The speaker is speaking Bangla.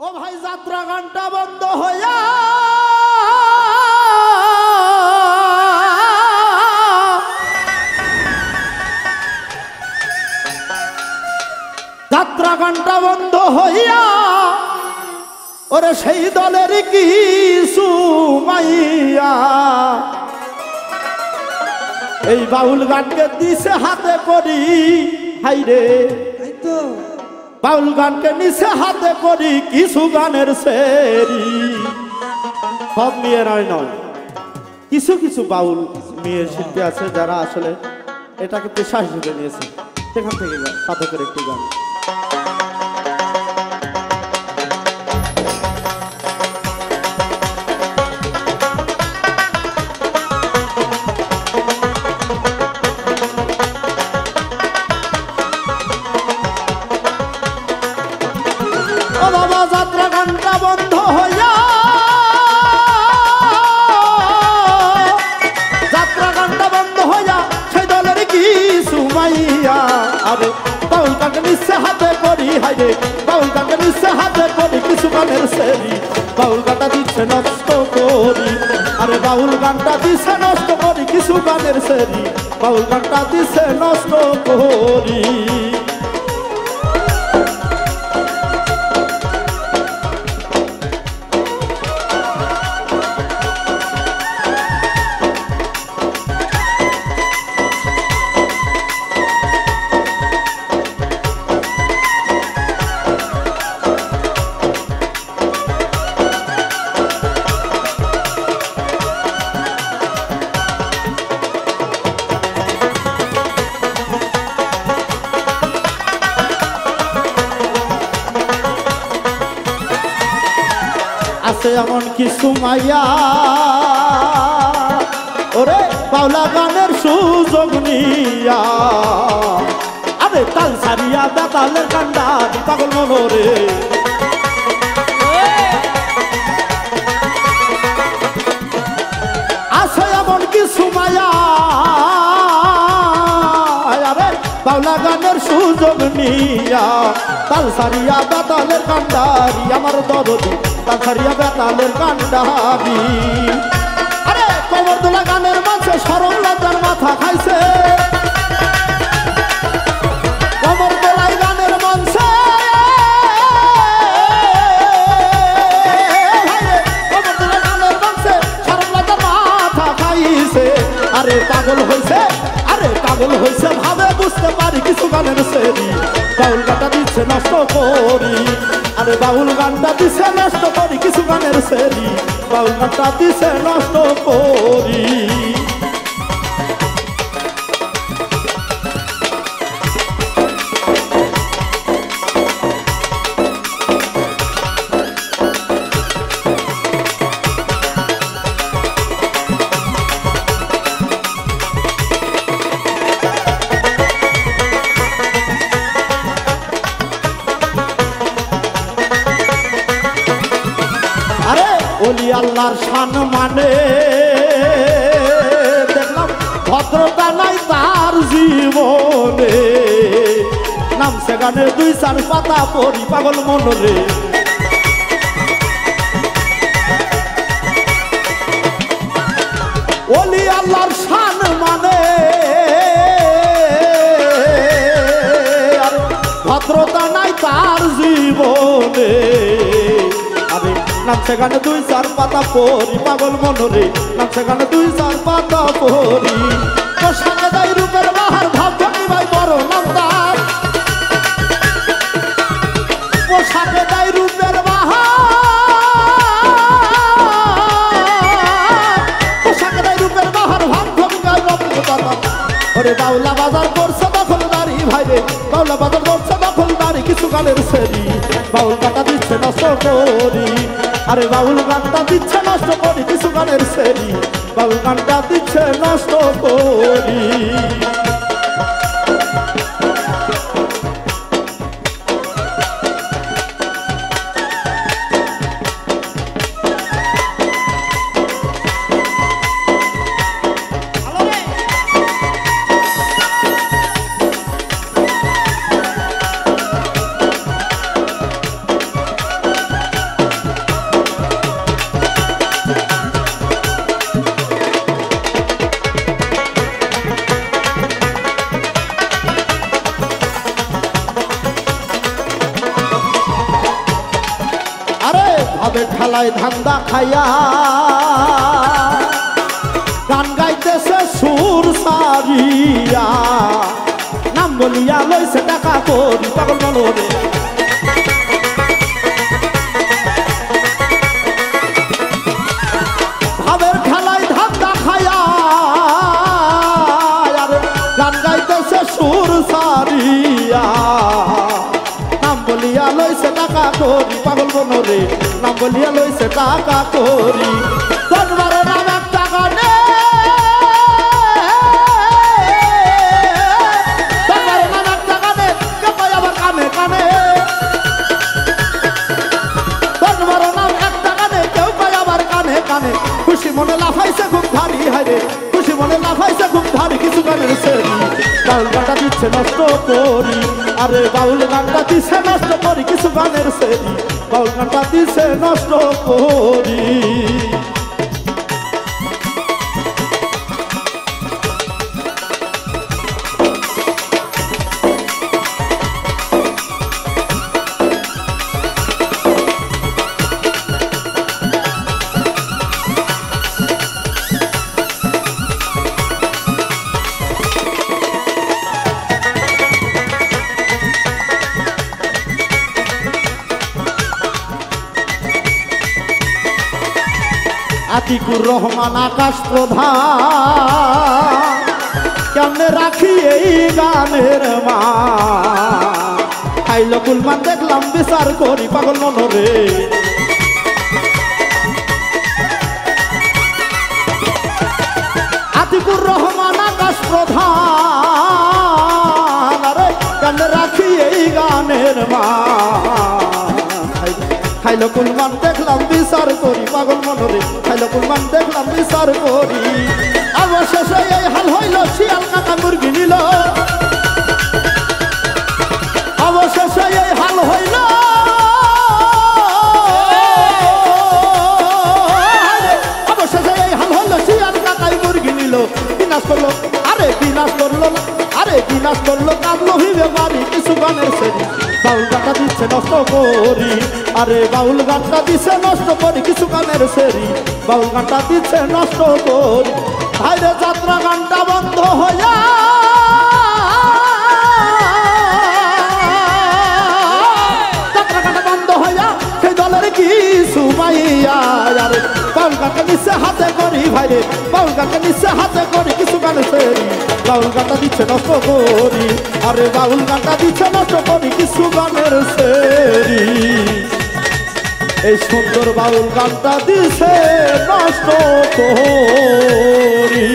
ও ভাই যাত্রা গানটা বন্ধ হইয়া যাত্রা গানটা বন্ধ হইয়া ওরে সেই দলের কিছু মাইয়া এই বাউল গানকে দিছে হাতে করি হাইরে বাউল গানকে নিচে হাতে করি কিছু গানের সেরি সব মেয়েরাই নয় কিছু কিছু বাউল মেয়ে শিল্পী আছে যারা আসলে এটাকে পেশা হিসেবে নিয়েছে সেখান থেকে সাথে করে একটি গান যাত্রা গানটা বন্ধ হইয়া যাত্রা গানটা বন্ধ হইয়া সেই দলের কিছু মাইয়া আরে বাউল গানকে নিচে হাতে করি হাইরে বাউল গানকে নিচে হাতে করি কিছু গানের সেরি বাউল গানটা দিচ্ছে নষ্ট করি আরে বাউল গানটা দিচ্ছে নষ্ট করি কিছু গানের সেরি বাউল গানটা দিচ্ছে নষ্ট করি আছে এমন কিছু মাইয়া ওরে বাউলা গানের সুযোগ নিয়া আরে তাল সারিয়া বেতালের কান্ডা পাগল মনোরে আছে এমন কিছু মাইয়া আরে বাউলা গানের সুযোগ নিয়া তাল সারিয়া বেতালের কান্ডারি আমার দরদি তাল সারিয়া বেতালের কান্ডারি আরে কবর দোলা গানের মাঝে সরল লজ্জার মাথা খাইছে কবর দোলাই গানের মঞ্চে কবর দোলা গানের মঞ্চে সরল লজ্জার মাথা খাইছে আরে পাগল হইছে ভাবে বুঝতে পারি কিছু গানের সেরি বাউল গানটা দিচ্ছে নষ্ট করি আরে বাউল গানটা দিচ্ছে নষ্ট করি কিছু গানের সেরি বাউল গানটা দিচ্ছে নষ্ট করি ওলি আল্লাহর শান মানে দেখলাম ভদ্রতা নাই তার জীবনে নামছে গানে দুই চার পাতা পড়ি পাগল মনরে ওলি আল্লাহর শান মানে ভদ্রতা নাই তার জীবনে নাম সেখানে দুই চার পাতা পড়ি পাগল মনরে নাম সেখানে দুই চার পাতা পড়ি তোর সাথে যাই রূপের বাহার ভাব ধনী ভাই বড় নামদার তোর সাথে যাই রূপের বাহার তোর সাথে যাই রূপের বাহার ভাব ধনী ভাই রমদার ওরে বাউলা বাজার করছে দখলদারি ভাইরে বাউলা বাজার করছে দখলদারি কিছু গানের সেরি বাউল গানটা দিচ্ছে নষ্ট করি আরে বাউল গানটা দিচ্ছে নষ্ট করি কিছু গানের সেরি বাউল গানটা দিচ্ছে নষ্ট করি খেলায় ধান্দা খাইয়া গান গাইতেছে সুর সারিয়া নাম বলিয়া লইছে টাকা করি পাগল মনোরে ভাবের খেলায় ধান্দা খাইয়া গান গাইতেছে সুর সারিয়া নাম বলিয়া লইছে টাকা করি পাগল মনোরে নাম বলিয়া লইছে টাকা করি দরবারে নাম একটা গানে দরবারে নাম একটা গানে কে পাই আবার কানে কানে দরবারে নাম একটা গানে কেউ পাই আবার কানে কানে খুশি মনে লাফাইছে খুব ধারি হাইরে খুশি মনে লাফাইছে খুব ধারি কিছু গানের সেরি বাউল গানটা দিচ্ছে নষ্ট করি আরে বাউল গানটা দিচ্ছে নষ্ট করি কিছু গানের সেরি বাউল গানটা দিচ্ছে নষ্ট করি আতিকুর রহমান আকাশ প্রধান কেমনে রাখি এই গানের মা খাইল গুলমান দেখলাম বিচার করি পাগল মনোরে আতিকুর রহমান আকাশ প্রধান আরে কেমনে রাখি এই গানের মা খাইলো কুলমান দেখলাম বিচার করি পাগল মনোরে খাইলো কুলমান দেখলাম বিচার করি অবশেষে এই হাল হইল শিয়াল কাকা মুরগি নিল অবশেষে এই হাল হইল অবশেষে এই হাল হইল শিয়াল কাকাই মুরগি নিল বিনাশ করলো আরে বিনাশ করলো আরে বিনাশ করলো কামলো হইবে বাড়ি কিছু গানের সেরি বাউল গানটা দিচ্ছে নষ্ট করি আরে বাউল গানটা দিচ্ছে নষ্ট করি কিছু গানের সেরি বাউল গানটা দিচ্ছে নষ্ট করি ভাইরে যাত্রা গানটা বন্ধ হইয়া যাত্রা গানটা বন্ধ হইয়া সেই দলের কি সুমাইয়া আরে বাউল গানটা দিচ্ছে হাতে করি ভাইরে বাউল গানটা দিচ্ছে হাতে করি কিছু গানের সেরি বাউল গানটা দিচ্ছে নষ্ট করি আরে বাউল গানটা দিচ্ছে নষ্ট করি কিছু গানের সেরি এই সুন্দর বাউল গানটা দিছে নষ্ট করি।